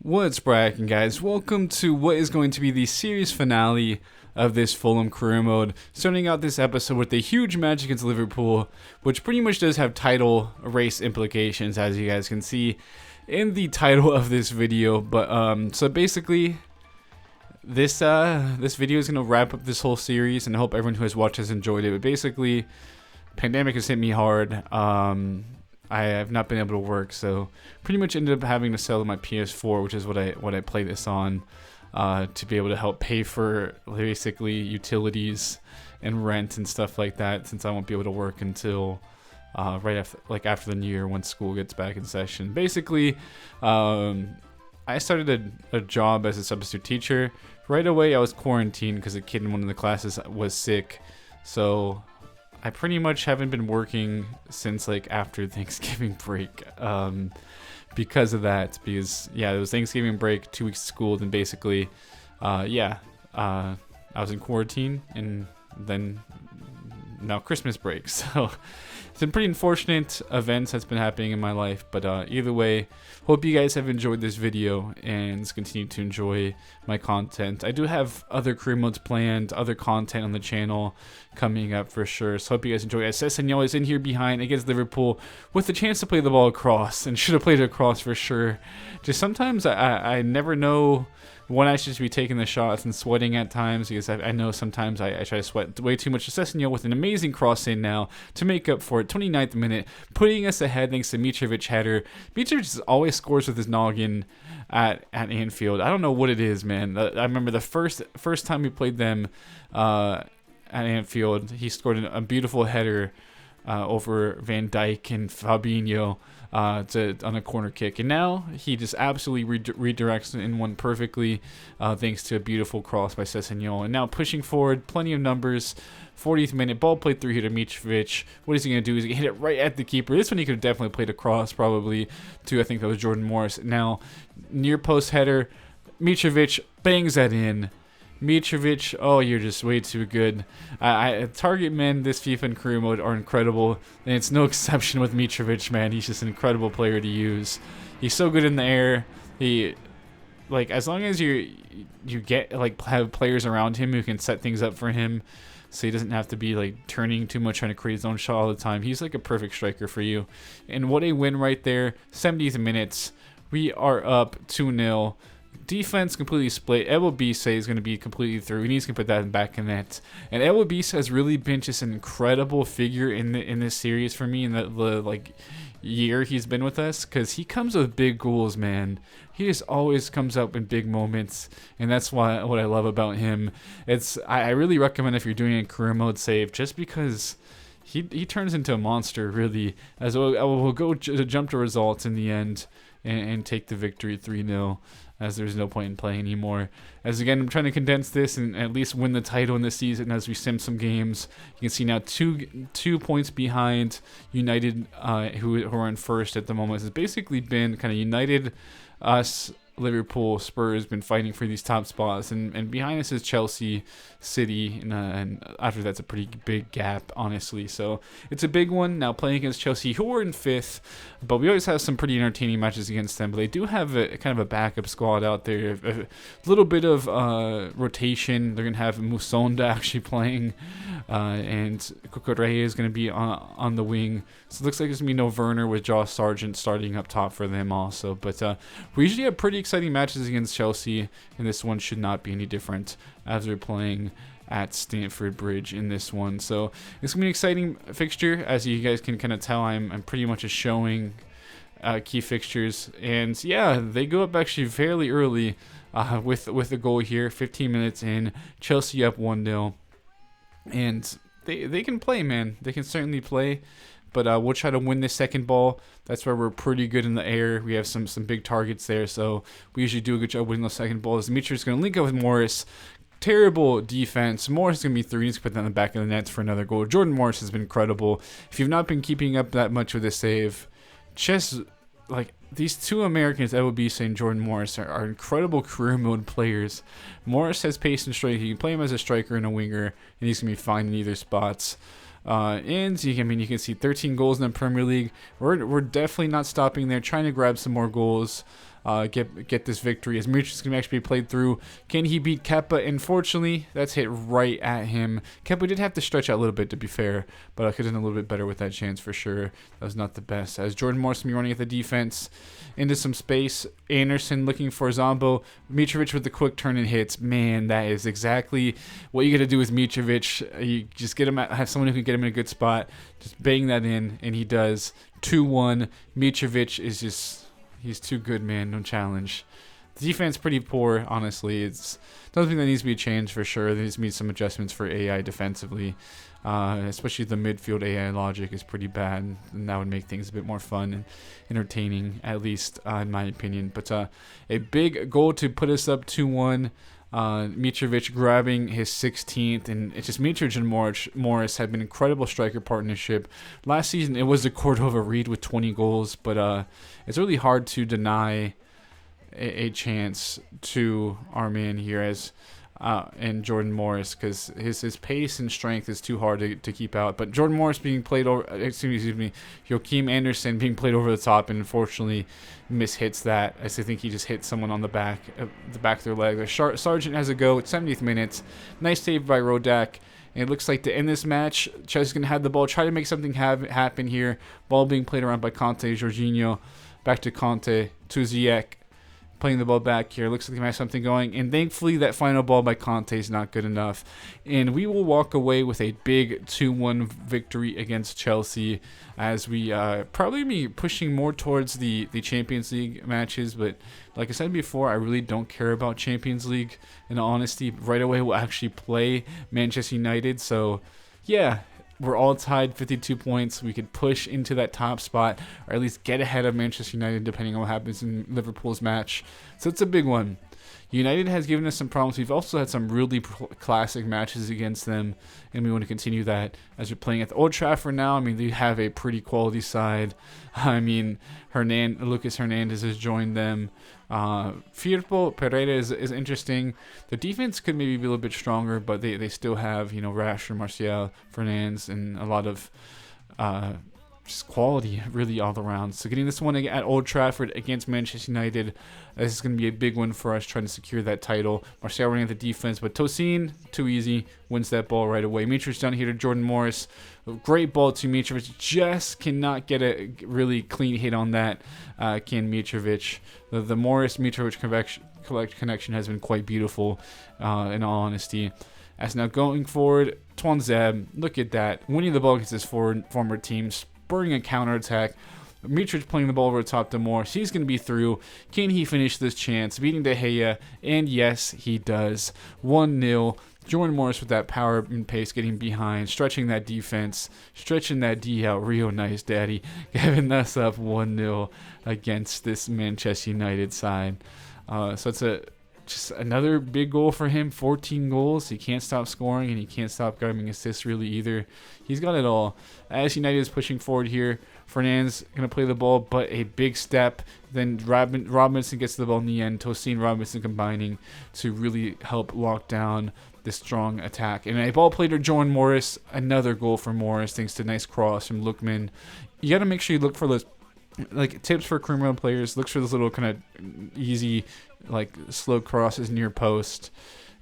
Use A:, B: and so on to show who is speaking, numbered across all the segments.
A: What's bracking, guys? Welcome to what is going to be the series finale of this Fulham career mode. Starting out this episode with a huge match against Liverpool, which pretty much does have title race implications, as you guys can see in the title of this video. But so basically, this video is gonna wrap up this whole series, and I hope everyone who has watched has enjoyed it. But basically, pandemic has hit me hard. I have not been able to work, so pretty much ended up having to sell my PS4, which is what I play this on, to be able to help pay for basically utilities and rent and stuff like that, since I won't be able to work until after the new year, once school gets back in session. Basically, I started a job as a substitute teacher. Right away, I was quarantined because a kid in one of the classes was sick, so I pretty much haven't been working since after Thanksgiving break, because of that. Because it was Thanksgiving break, 2 weeks of school, then basically, I was in quarantine, and then now Christmas break. So it's been pretty unfortunate events that's been happening in my life, but either way, hope you guys have enjoyed this video and continue to enjoy my content. I do have other career modes planned, other content on the channel coming up for sure, so hope you guys enjoy it. Sessegnon is in here behind against Liverpool with the chance to play the ball across, and should have played it across for sure. Just sometimes I never know when I should be taking the shots and sweating at times, because I know sometimes I try to sweat way too much. Sessegnon with an amazing cross in now to make up for it. 29th minute, putting us ahead thanks to Mitrovic header. Mitrovic always scores with his noggin at Anfield. I don't know what it is, man. I remember the first time we played them at Anfield, he scored a beautiful header over Van Dijk and Fabinho on a corner kick, and now he just absolutely redirects in one perfectly, thanks to a beautiful cross by Sessegnon. And now pushing forward, plenty of numbers. 40th minute, ball played through here to Mitrovic. What is he going to do? He's going to hit it right at the keeper. This one he could have definitely played across, probably, to, I think that was Jordan Morris. Now, near post header, Mitrovic bangs that in. Mitrovic, oh, you're just way too good. Target men this FIFA and career mode are incredible, and it's no exception with Mitrovic, man. He's just an incredible player to use. He's so good in the air. He, as long as you get have players around him who can set things up for him, so he doesn't have to be turning too much, trying to create his own shot all the time. He's a perfect striker for you. And what a win right there. 70th minutes, we are up 2-0. Defense completely split. Elwabisa is going to be completely through. He needs to put that back in net. And Elwabisa has really been just an incredible figure in this series for me in the year he's been with us, because he comes with big goals, man. He just always comes up in big moments, and that's what I love about him. I really recommend, if you're doing a career mode save, just because he turns into a monster, really. As we'll go to jump to results in the end and take the victory 3-0. As there's no point in playing anymore. As again, I'm trying to condense this and at least win the title in this season as we sim some games. You can see now two points behind United, who are in first at the moment. It's basically been kind of United, us, Liverpool, Spurs been fighting for these top spots, and behind us is Chelsea, City, and after that's a pretty big gap, honestly. So it's a big one now playing against Chelsea, who are in fifth, but we always have some pretty entertaining matches against them. But they do have a kind of a backup squad out there, a little bit of rotation. They're gonna have Musonda actually playing, and Cucurella is gonna be on the wing. So it looks like there's gonna be no Werner, with Josh Sargent starting up top for them also. But we usually have pretty exciting matches against Chelsea, and this one should not be any different, as we're playing at Stamford Bridge in this one. So it's gonna be an exciting fixture. As you guys can kind of tell, I'm pretty much just showing key fixtures, and yeah, they go up actually fairly early with a goal here. 15 minutes in, Chelsea up 1-0, and they can play, man. They can certainly play. But we'll try to win this second ball. That's where we're pretty good in the air. We have some big targets there, so we usually do a good job winning those second balls. Dimitri's going to link up with Morris. Terrible defense. Morris is going to be through. He needs to put that in the back of the nets for another goal. Jordan Morris has been incredible. If you've not been keeping up that much with this save, just these two Americans, Elwabisa and Jordan Morris, are incredible career mode players. Morris has pace and strength. You can play him as a striker and a winger, and he's going to be fine in either spots. And you can see 13 goals in the Premier League. We're definitely not stopping there, trying to grab some more goals. get this victory. As Mitrovic is going to actually be played through. Can he beat Kepa? Unfortunately, that's hit right at him. Kepa did have to stretch out a little bit, to be fair, but I could have done a little bit better with that chance for sure. That was not the best. As Jordan Morris be running at the defense into some space. Anderson looking for Zombo. Mitrovic with the quick turn and hits. Man, that is exactly what you got to do with Mitrovic. You just get him have someone who can get him in a good spot. Just bang that in, and he does. 2-1. Mitrovic is just, he's too good, man. No challenge. The defense pretty poor, honestly. It's something that needs to be changed for sure. There needs to be some adjustments for AI defensively. Especially the midfield AI logic is pretty bad, and that would make things a bit more fun and entertaining, at least in my opinion. But a big goal to put us up 2-1. Mitrovic grabbing his 16th, and it's just Mitrovic and Morris have been incredible striker partnership. Last season it was the Cordova-Reed with 20 goals, but it's really hard to deny a chance to our man here as and Jordan Morris, because his pace and strength is too hard to keep out. But Jordan Morris being played over, excuse me, Joachim Anderson being played over the top, and unfortunately mishits that. I think he just hit someone on the back of their leg. Sargent has a go at 70th minute. Nice save by Rodak. And it looks like to end this match, Chelsea's going to have the ball, try to make something happen here. Ball being played around by Conte, Jorginho, back to Conte, to Ziyech. Playing the ball back here. Looks like they might have something going. And thankfully, that final ball by Conte is not good enough. And we will walk away with a big 2-1 victory against Chelsea, as we probably be pushing more towards the Champions League matches. But like I said before, I really don't care about Champions League, in all honesty. Right away, we'll actually play Manchester United. So, yeah. We're all tied 52 points. We could push into that top spot, or at least get ahead of Manchester United, depending on what happens in Liverpool's match. So it's a big one. United has given us some problems. We've also had some really classic matches against them, and we want to continue that as we're playing at the Old Trafford now. I mean, they have a pretty quality side. I mean, Lucas Hernandez has joined them. Firpo Pereira is interesting. The defense could maybe be a little bit stronger, but they still have, Rashford, Martial, Fernandes, and a lot of just quality really all around. So getting this one at Old Trafford against Manchester United, this is going to be a big one for us, trying to secure that title. Martial running at the defense, but Tosin, too easy, wins that ball right away. Mitrovic down here to Jordan Morris. A great ball to Mitrovic. Just cannot get a really clean hit on that, can Mitrovic. The Morris-Mitrovic connection has been quite beautiful, in all honesty. As now going forward, Twanzeb, look at that. Winning the ball against his former team, spurring a counterattack. Mitrovic playing the ball over the top to Morris. He's going to be through. Can he finish this chance? Beating De Gea. And yes, he does. 1-0. Jordan Morris with that power and pace, getting behind, stretching that defense, stretching that D out real nice, daddy. Giving us up 1-0 against this Manchester United side. So it's just another big goal for him. 14 goals. He can't stop scoring, and he can't stop grabbing assists really either. He's got it all. As United is pushing forward here, Fernandes going to play the ball, but a big step. Then Robinson gets the ball in the end. Tosin, Robinson combining to really help lock down this strong attack. And a ball played to Jordan Morris. Another goal for Morris, thanks to a nice cross from Lookman. You got to make sure you look for those tips for criminal players. Look for those little kind of easy, slow crosses near post.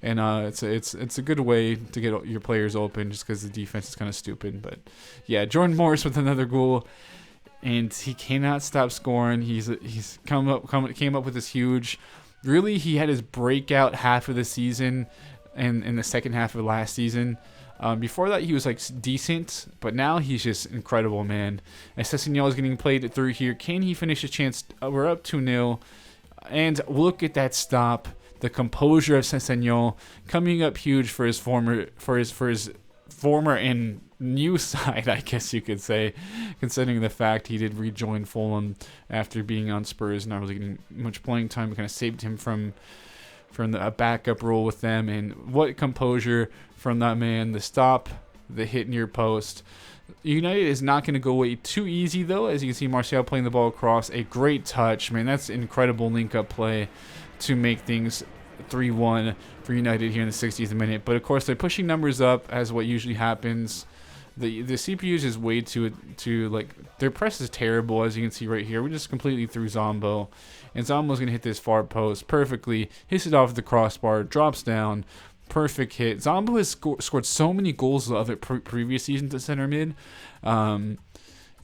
A: And it's a good way to get your players open, just because the defense is kind of stupid. But yeah, Jordan Morris with another goal, and he cannot stop scoring. He's came up with this huge. Really, he had his breakout half of the season, and in the second half of last season. Before that, he was decent, but now he's just incredible, man. And Sessegnon is getting played through here. Can he finish his chance? We're up 2-0, and look at that stop. The composure of Sessegnon coming up huge for his former and new side, I guess you could say, considering the fact he did rejoin Fulham after being on Spurs, not really getting much playing time. Kind of saved him from a backup role with them. And what composure from that man. The stop, the hit near post. United is not going to go away too easy, though. As you can see, Martial playing the ball across. A great touch. Man, that's incredible link-up play to make things 3-1 for United here in the 60th minute. But, of course, they're pushing numbers up, as what usually happens. The CPU is just way too like, their press is terrible, as you can see right here. We just completely threw Zombo, and Zombo's gonna hit this far post perfectly, hits it off the crossbar, drops down, perfect hit. Zombo has scored so many goals of it previous seasons at center mid.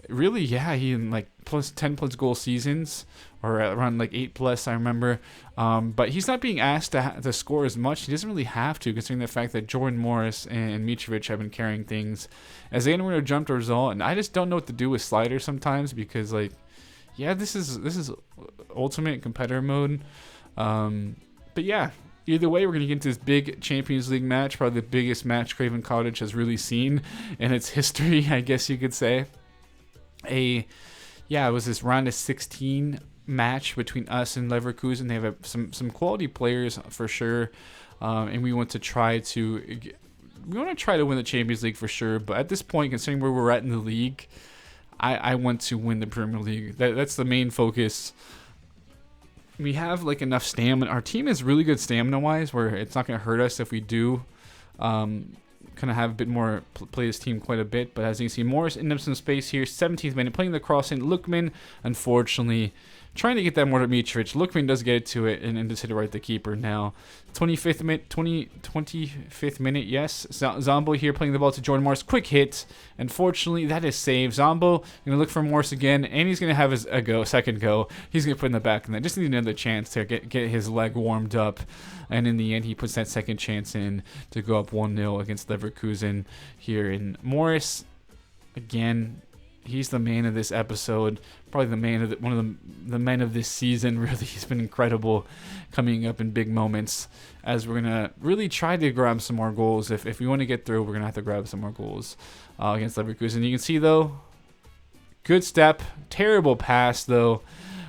A: Really, yeah, he in like plus 10 plus goal seasons, or around like 8 plus, I remember. But he's not being asked to score as much. He doesn't really have to, considering the fact that Jordan Morris and Mitrovic have been carrying things. As they would have jumped a result, and I just don't know what to do with sliders sometimes, because like, yeah, this is ultimate competitor mode. But yeah, either way, we're going to get into this big Champions League match, probably the biggest match Craven Cottage has really seen in its history, I guess you could say. It was this round of 16 match between us and Leverkusen. They have some quality players for sure, and we want to try to win the Champions League for sure. But at this point, considering where we're at in the league, I want to win the Premier League. That's the main focus. We have like enough stamina. Our team is really good stamina wise, where it's not going to hurt us if we do kind of have a bit more, play this team quite a bit. But as you can see, Morris ended up some space here. 17th minute, playing the cross in. Lookman, unfortunately, trying to get that more to Mitrovic. Lookman does get it to it and just hit it right at the keeper now. 25th minute, yes. Zombo here playing the ball to Jordan Morris. Quick hit. Unfortunately, that is saved. Zombo going to look for Morris again, and he's going to have his second go. He's going to put in the back of that. Just need another chance to get his leg warmed up. And in the end, he puts that second chance in to go up 1-0 against Leverkusen here. And Morris, again, he's the man of this episode, probably the man of one of the men of this season. Really, he's been incredible, coming up in big moments. As we're gonna really try to grab some more goals. If we want to get through, we're gonna have to grab some more goals against Leverkusen. You can see though, good step, terrible pass though,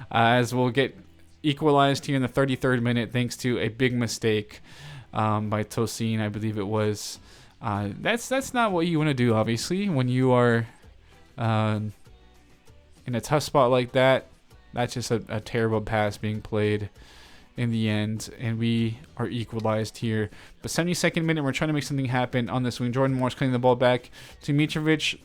A: as we'll get equalized here in the 33rd minute thanks to a big mistake by Tosin, I believe it was. That's not what you want to do, obviously, when you are in a tough spot like that. That's just a terrible pass being played in the end, and we are equalized here. But 72nd minute, we're trying to make something happen on this wing. Jordan Morris cutting the ball back to Mitrovic,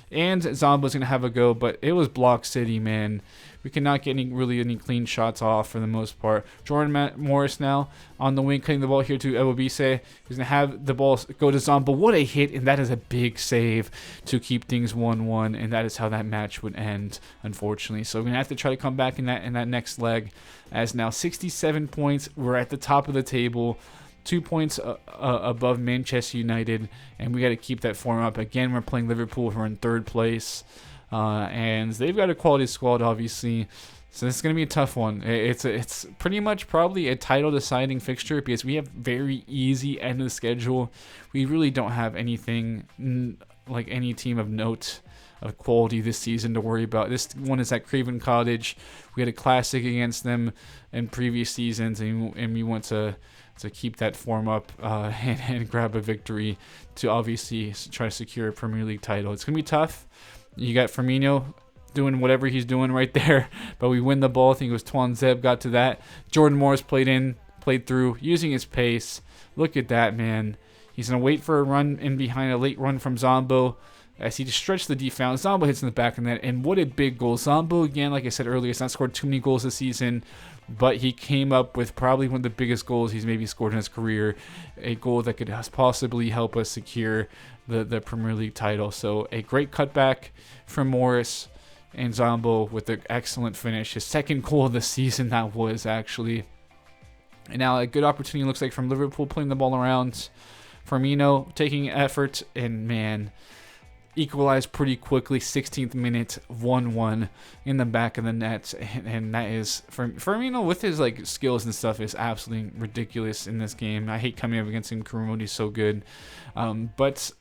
A: and Zombo's going to have a go, but it was block city, man. We cannot get any clean shots off for the most part. Jordan Morris now on the wing, cutting the ball here to Ebobisse. He's going to have the ball go to Zombo. What a hit, and that is a big save to keep things 1-1, and that is how that match would end, unfortunately. So we're going to have to try to come back in that next leg, as now 67 points. We're at the top of the table, 2 points above Manchester United, and we got to keep that form up. Again, we're playing Liverpool, who are in third place. And they've got a quality squad, obviously, so this is going to be a tough one. It's pretty much probably a title deciding fixture, because we have very easy end of the schedule. We really don't have anything like any team of note of quality this season to worry about. This one is at Craven Cottage. We had a classic against them in previous seasons, and we want to keep that form up and grab a victory to obviously try to secure a Premier League title. It's going to be tough. You got Firmino doing whatever he's doing right there, but we win the ball. I think it was Twan Zeb got to that. Jordan Morris played through, using his pace. Look at that, man. He's going to wait for a run in behind, a late run from Zombo, as he just stretched the defense. Zombo hits in the back of the net, and what a big goal. Zombo, again, like I said earlier, has not scored too many goals this season, but he came up with probably one of the biggest goals he's maybe scored in his career, a goal that could possibly help us secure the Premier League title. So a great cutback from Morris, and Zombo with an excellent finish. His second goal of the season, that was actually. And now a good opportunity, looks like, from Liverpool, playing the ball around. Firmino taking effort, and man, equalized pretty quickly. 16th minute, 1-1 in the back of the net, and that is Firmino with his like skills and stuff is absolutely ridiculous in this game. I hate coming up against him. Kurumodi's so good, but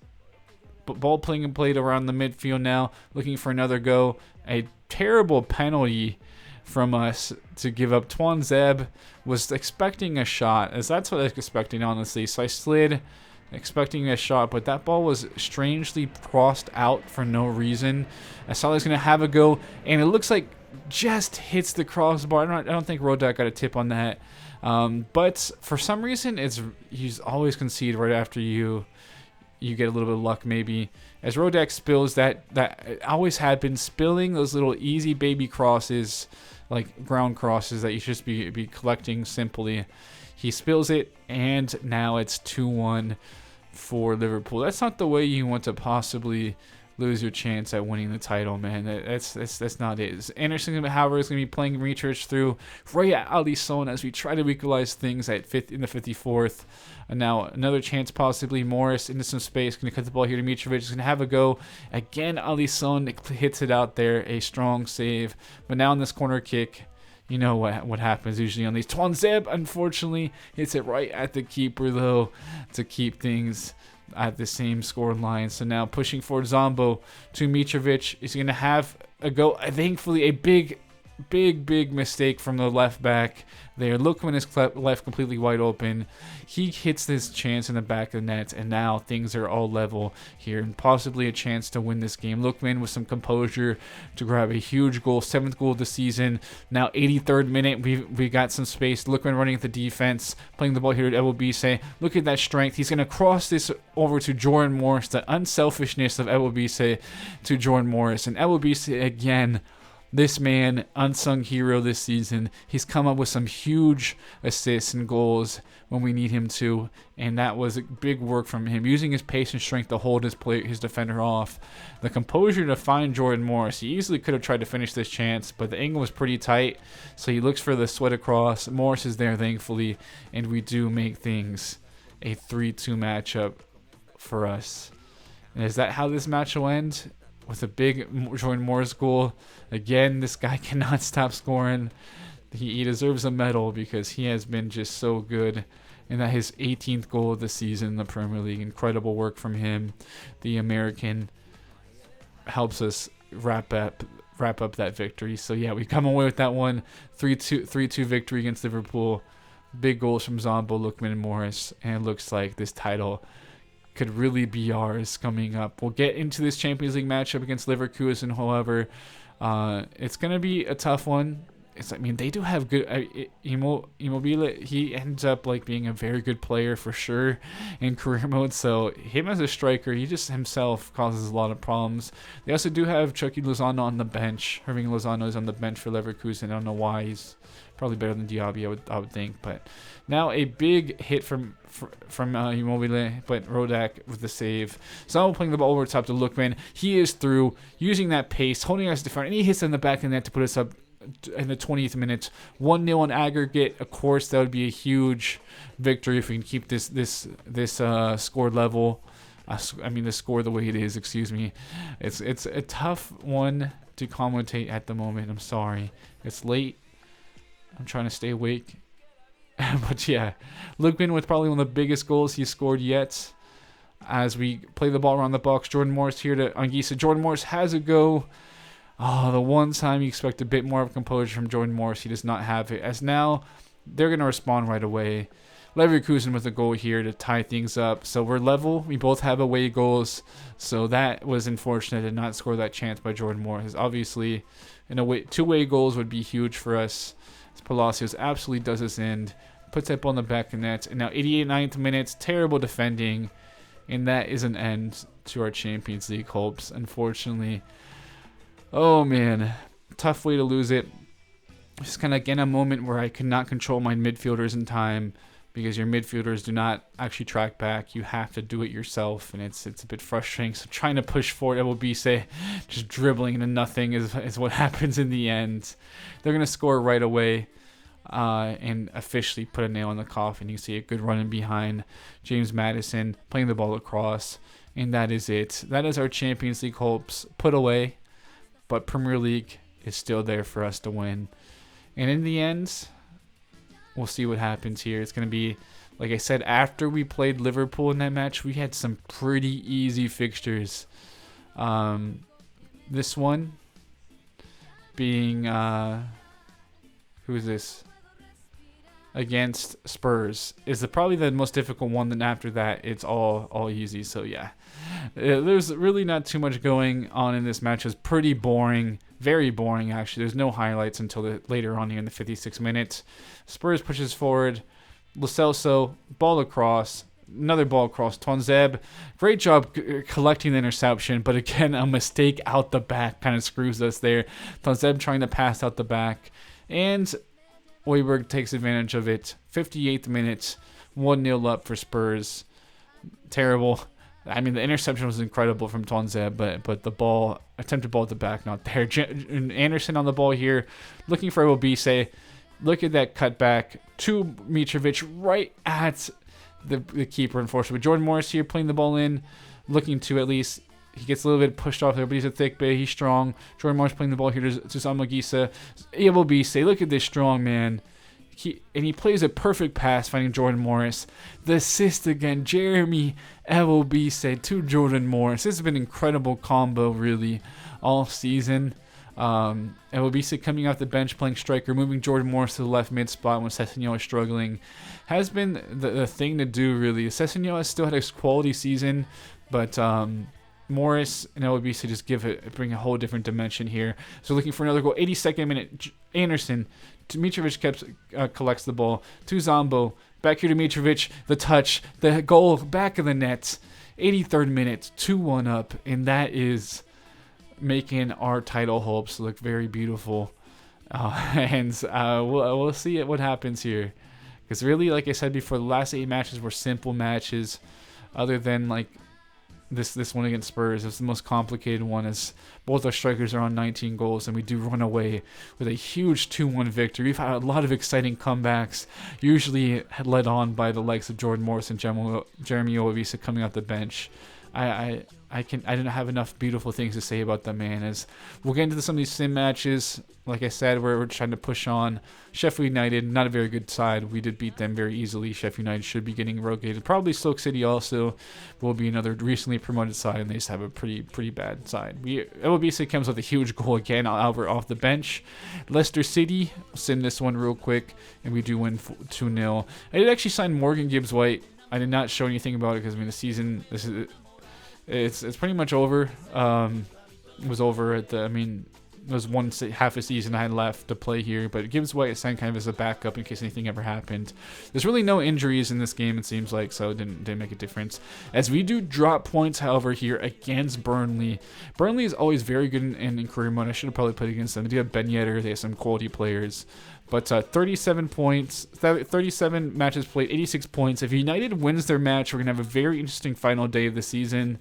A: ball played around the midfield now, looking for another go. A terrible penalty from us to give up. Twan Zeb was expecting a shot, as that's what I was expecting, honestly. So I slid, expecting a shot, but that ball was strangely crossed out for no reason. I saw he was going to have a go, and it looks like just hits the crossbar. I don't think Rodak got a tip on that. But for some reason, he's always conceded right after you you get a little bit of luck maybe. As Rodak spills that always had been spilling those little easy baby crosses, like ground crosses that you should just be collecting simply. He spills it, and now it's 2-1 for Liverpool. That's not the way you want to possibly lose your chance at winning the title, man. That's not it. Anderson, however, is going to be playing Mitrovic through right at Alisson as we try to equalize things in the 54th. And now another chance, possibly Morris into some space, going to cut the ball here to Mitrovic. He's going to have a go again. Alisson hits it out there, a strong save. But now in this corner kick, you know what happens usually on these. Twanzeb, unfortunately, hits it right at the keeper, though, to keep things at the same score line. So now pushing forward Zombo to Mitrovic. Is going to have a go. Thankfully, a big mistake from the left back there. Lookman is left completely wide open. He hits this chance in the back of the net, and now things are all level here and possibly a chance to win this game. Lookman with some composure to grab a huge goal, 7th goal of the season. Now 83rd minute, we got some space. Lookman running at the defense, playing the ball here to Ewubise. Look at that strength. He's going to cross this over to Jordan Morris. The unselfishness of Ewubise to Jordan Morris. And Ewubise again, this man, unsung hero this season. He's come up with some huge assists and goals when we need him to, and that was big work from him, using his pace and strength to hold his defender off. The composure to find Jordan Morris. He easily could have tried to finish this chance, but the angle was pretty tight, so he looks for the sweat across. Morris is there, thankfully, and we do make things a 3-2 matchup for us. And is that how this match will end? With a big Jordan Morris goal. Again, this guy cannot stop scoring. He deserves a medal because he has been just so good. And that his 18th goal of the season in the Premier League. Incredible work from him. The American helps us wrap up that victory. So yeah, we come away with that one. 3-2 victory against Liverpool. Big goals from Zombo, Lookman, and Morris. And it looks like this title could really be ours coming up. We'll get into this Champions League matchup against Leverkusen, however. It's going to be a tough one. They do have good... Immobile, he ends up being a very good player for sure in career mode. So him as a striker, he just himself causes a lot of problems. They also do have Chucky Lozano on the bench. Herming Lozano is on the bench for Leverkusen. I don't know why. He's probably better than Diaby, I would think. But now a big hit from Immobile, but Rodak with the save. So playing the ball over top to Lookman. He is through, using that pace, holding us defender, and he hits in the back of the net to put us up in the 20th minute. 1-0 on aggregate. Of course, that would be a huge victory if we can keep this score level. The score the way it is. Excuse me. It's a tough one to commentate at the moment. I'm sorry. It's late. I'm trying to stay awake. But yeah, Lookman with probably one of the biggest goals he's scored yet. As we play the ball around the box, Jordan Morris here to Anguissa. Jordan Morris has a go. Oh, the one time you expect a bit more of composure from Jordan Morris, he does not have it. As now, they're going to respond right away. Leverkusen with a goal here to tie things up. So we're level. We both have away goals. So that was unfortunate to not score that chance by Jordan Morris. Obviously, two-way goals would be huge for us. Palacios absolutely does us in. Puts that ball in the back of the net. And now 89th minute, terrible defending. And that is an end to our Champions League hopes, unfortunately. Oh, man. Tough way to lose it. Just kind of, again, a moment where I could not control my midfielders in time because your midfielders do not actually track back. You have to do it yourself, and it's a bit frustrating. So trying to push forward, Ewubise just dribbling into nothing is what happens in the end. They're going to score right away and officially put a nail in the coffin. You see a good run in behind James Maddison, playing the ball across, and that is it. That is our Champions League hopes put away, but Premier League is still there for us to win. And in the end, we'll see what happens here. It's going to be, like I said, after we played Liverpool in that match, we had some pretty easy fixtures. This one being, who is this? Against Spurs is probably the most difficult one. Then after that, it's all easy. So yeah, there's really not too much going on in this match. It's pretty boring, very boring actually. There's no highlights until later on here in the 56th minute. Spurs pushes forward. Lo Celso, ball across. another ball across. Tonzeb, great job collecting the interception, but again, a mistake out the back kind of screws us there. Tonzeb trying to pass out the back, and Oyberg takes advantage of it. 58th minute, 1-0 up for Spurs. Terrible. I mean, the interception was incredible from Tonzeb, but the attempted ball at the back, not there. Anderson on the ball here, looking for Obise. Look at that cutback to Mitrovic right at the keeper, unfortunately. But Jordan Morris here playing the ball in, looking to at least, he gets a little bit pushed off there, but he's a thick bay, he's strong. Jordan Morris playing the ball here to Zamagisa. Obise, look at this strong man. He plays a perfect pass, finding Jordan Morris. The assist again, Jeremy Ebobisse to Jordan Morris. This has been an incredible combo, really, all season. Ebobisse coming off the bench, playing striker, moving Jordan Morris to the left mid spot when Sessegnon is struggling. Has been the thing to do, really. Sessegnon has still had a quality season, but Morris and Ebobisse just bring a whole different dimension here. So looking for another goal. 82nd minute, Anderson. Mitrovic collects the ball to Zombo. Back here to Mitrovic. The touch. The goal. Back of the net. 83rd minute. 2-1 up. And that is making our title hopes look very beautiful. We'll see what happens here. Because really, like I said before, the last 8 matches were simple matches. Other than like this one against Spurs. It's the most complicated one, as both our strikers are on 19 goals, and we do run away with a huge 2-1 victory. We've had a lot of exciting comebacks, usually led on by the likes of Jordan Morris and Jeremy Obise coming off the bench. I didn't have enough beautiful things to say about that man. As we'll get into some of these sim matches. Like I said, we're trying to push on. Sheffield United, not a very good side. We did beat them very easily. Sheffield United should be getting relegated. Probably Stoke City also will be another recently promoted side, and they just have a pretty bad side. Obise comes with a huge goal again, Albert off the bench. Leicester City, sim this one real quick, and we do win 2-0. I did actually sign Morgan Gibbs-White. I did not show anything about it because, I mean, the season, it's pretty much over. It was over at there was half a season I had left to play here, but Gibbs-White is signed kind of as a backup in case anything ever happened. There's really no injuries in this game, it seems like, so it didn't make a difference. As we do drop points, however, here against Burnley. Burnley is always very good in career mode. I should have probably played against them. They do have Ben Yedder. They have some quality players. But 37 points, 37 matches played, 86 points. If United wins their match, we're going to have a very interesting final day of the season.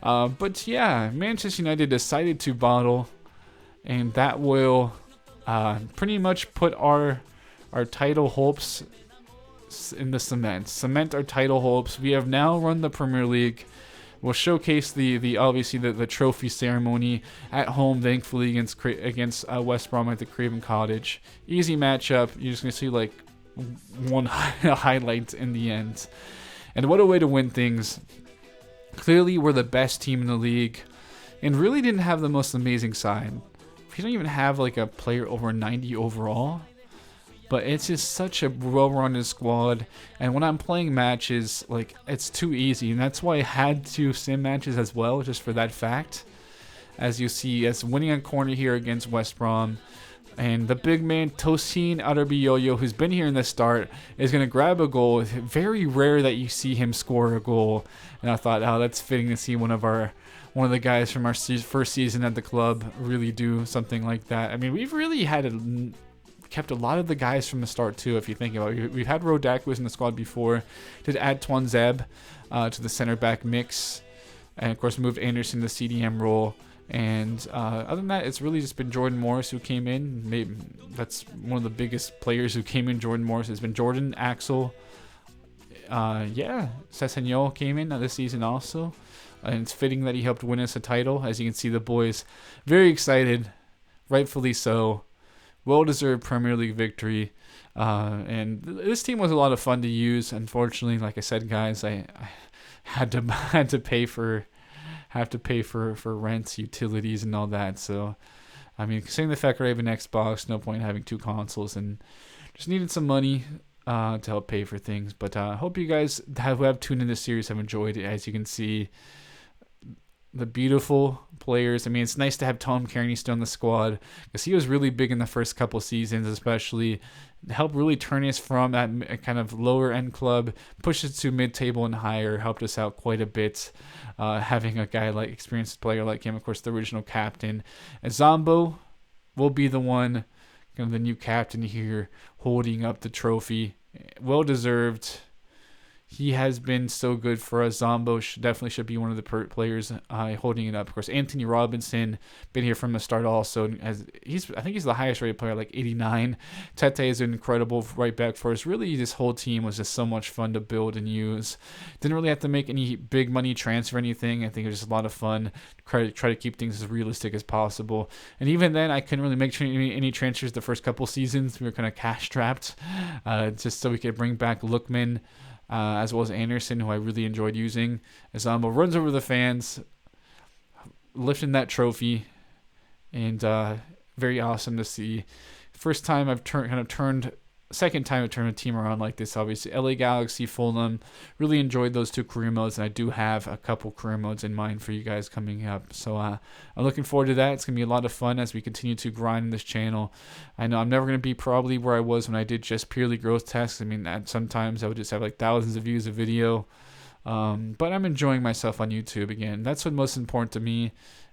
A: But yeah, Manchester United decided to bottle, and that will pretty much put our title hopes in the cement our title hopes. We have now run the Premier League. We'll showcase the obviously the trophy ceremony at home, thankfully, against West Brom at the Craven Cottage. Easy matchup. You're just gonna see like one highlight in the end. And what a way to win things. Clearly, we're the best team in the league, and really didn't have the most amazing side. We don't even have like a player over 90 overall, but it's just such a well-rounded squad. And when I'm playing matches, like, it's too easy, and that's why I had to sim matches as well, just for that fact. As you see, as winning a corner here against West Brom. And the big man, Tosin Adarabioyo, who's been here in the start, is going to grab a goal. It's very rare that you see him score a goal. And I thought, oh, that's fitting to see one of the guys from our first season at the club really do something like that. I mean, we've really kept a lot of the guys from the start, too, if you think about it. We've had Rodak, who was in the squad before. Did add Tonzeb to the center back mix. And, of course, moved Anderson to the CDM role. And other than that, it's really just been Jordan Morris who came in. Maybe that's one of the biggest players who came in. Jordan Morris has been Jordan, Axel. Sessegnon came in this season also. And it's fitting that he helped win us a title. As you can see, the boys very excited, rightfully so. Well-deserved Premier League victory. And this team was a lot of fun to use. Unfortunately, like I said, guys, I had to pay for rents, utilities, and all that. So, I mean, considering the fact that I have an Xbox, no point in having 2 consoles, and just needed some money to help pay for things. But I hope you guys who have tuned in this series have enjoyed it. As you can see, the beautiful players. I mean, it's nice to have Tom Kearney still in the squad because he was really big in the first couple seasons, especially helped really turn us from that kind of lower end club, push us to mid table and higher, helped us out quite a bit. Having a guy like experienced player like him, of course, the original captain. And Zombo will be the one, kind of the new captain here, holding up the trophy. Well deserved. He has been so good for us. Zombo definitely should be one of the players holding it up. Of course, Anthony Robinson been here from the start also. I think he's the highest rated player, like 89. Tete is an incredible right back for us. Really, this whole team was just so much fun to build and use. Didn't really have to make any big money transfer or anything. I think it was just a lot of fun. Try to keep things as realistic as possible. And even then, I couldn't really make any transfers the first couple seasons. We were kind of cash strapped, just so we could bring back Lookman. As well as Anderson, who I really enjoyed using. Zombo runs over the fans, lifting that trophy, and very awesome to see. Second time I've turned a team around like this, obviously. LA Galaxy, Fulham, really enjoyed those 2 career modes, and I do have a couple career modes in mind for you guys coming up. So I'm looking forward to that. It's going to be a lot of fun as we continue to grind this channel. I know I'm never going to be probably where I was when I did just purely growth tests. I mean, sometimes I would just have like thousands of views a video. But I'm enjoying myself on YouTube again. That's what's most important to me.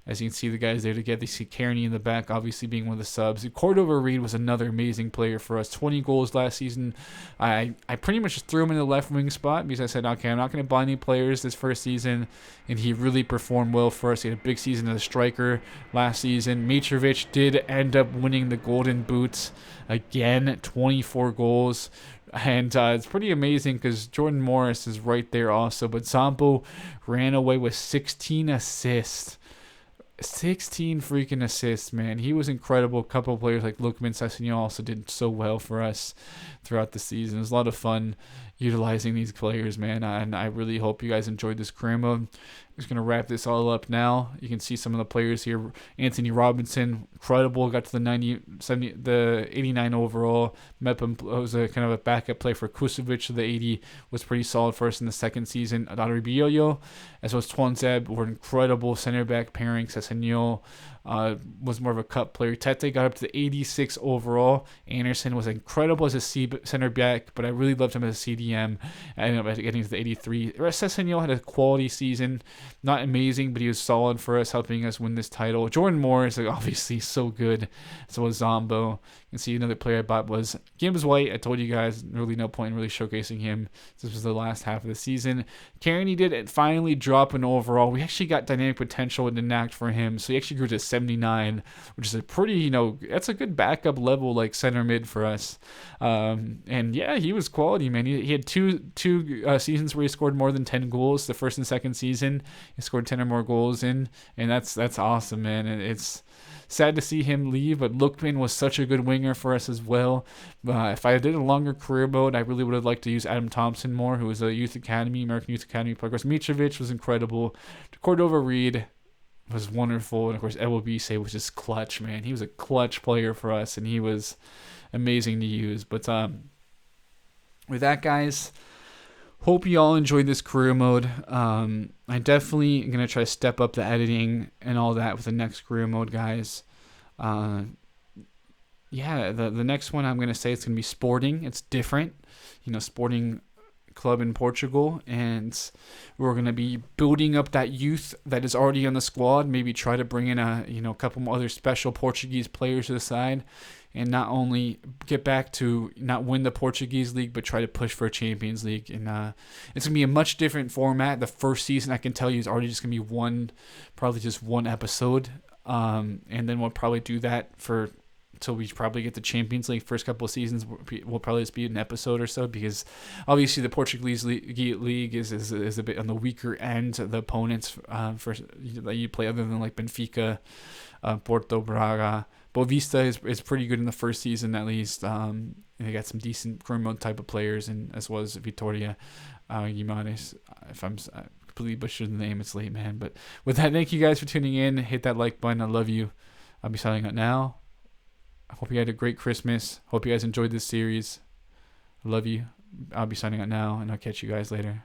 A: As you can see, the guys there together. You see Kearney in the back, obviously being one of the subs. Cordova Reed was another amazing player for us. 20 goals last season. I pretty much just threw him in the left wing spot because I said, okay, I'm not going to buy any players this first season. And he really performed well for us. He had a big season as a striker last season. Mitrovic did end up winning the Golden Boots again, 24 goals. And it's pretty amazing because Jordan Morris is right there also. But Zombo ran away with 16 assists. 16 freaking assists, man. He was incredible. A couple of players like Lookman Sessegnon also did so well for us throughout the season. It was a lot of fun utilizing these players, man. And I really hope you guys enjoyed this career mode. I'm just going to wrap this all up now. You can see some of the players here. Anthony Robinson, incredible. Got to the 89 overall. Mepam was a kind of a backup play for Kusovic. The 80 was pretty solid for us in the second season. Adari Bioyo, as well as Twanzeb, were incredible center back pairing. Sessegnon was more of a cut player. Tete got up to the 86 overall. Anderson was incredible as a center back, but I really loved him as a CDM. I ended up getting to the 83. Sessegnon had a quality season. Not amazing, but he was solid for us, helping us win this title. Jordan Morris, obviously so good. So was Zombo. You can see another player I bought was Gibbs White. I told you guys, really no point in really showcasing him. This was the last half of the season. Kearney did finally drop an overall. We actually got dynamic potential in the knack for him. So he actually grew to 79, which is a pretty, that's a good backup level, like center mid for us. And yeah, he was quality, man. He had two seasons where he scored more than 10 goals. The first and second season, he scored 10 or more goals in, and that's awesome, man. And it's sad to see him leave, but Lookman was such a good winger for us as well. If I did a longer career mode, I really would have liked to use Adam Thompson more, who was a American Youth Academy player. Of course, Mitrovic was incredible. Cordova Reed was wonderful. And of course, Ewabise was just clutch, man. He was a clutch player for us, and he was amazing to use. But with that, guys, hope you all enjoyed this career mode. I definitely am going to try to step up the editing and all that with the next career mode, guys. Yeah, the next one I'm going to say it's going to be Sporting. It's different. Sporting club in Portugal, and we're going to be building up that youth that is already on the squad. Maybe try to bring in a couple more other special Portuguese players to the side, and not only get back to not win the Portuguese league, but try to push for a Champions League. And it's going to be a much different format. The first season, I can tell you, is already just going to be probably just one episode. And then we'll probably do that until we probably get the Champions League. First couple of seasons will probably just be an episode or so, because obviously the Portuguese league is a bit on the weaker end. The opponents that you play, other than like Benfica, Porto, Braga, Boavista is pretty good in the first season at least. They got some decent career mode type of players, and as well as Vitória Guimarães. If I'm completely butchered the name, it's late, man. But with that, thank you guys for tuning in. Hit that like button. I love you. I'll be signing out now. I hope you had a great Christmas. Hope you guys enjoyed this series. I love you. I'll be signing out now, and I'll catch you guys later.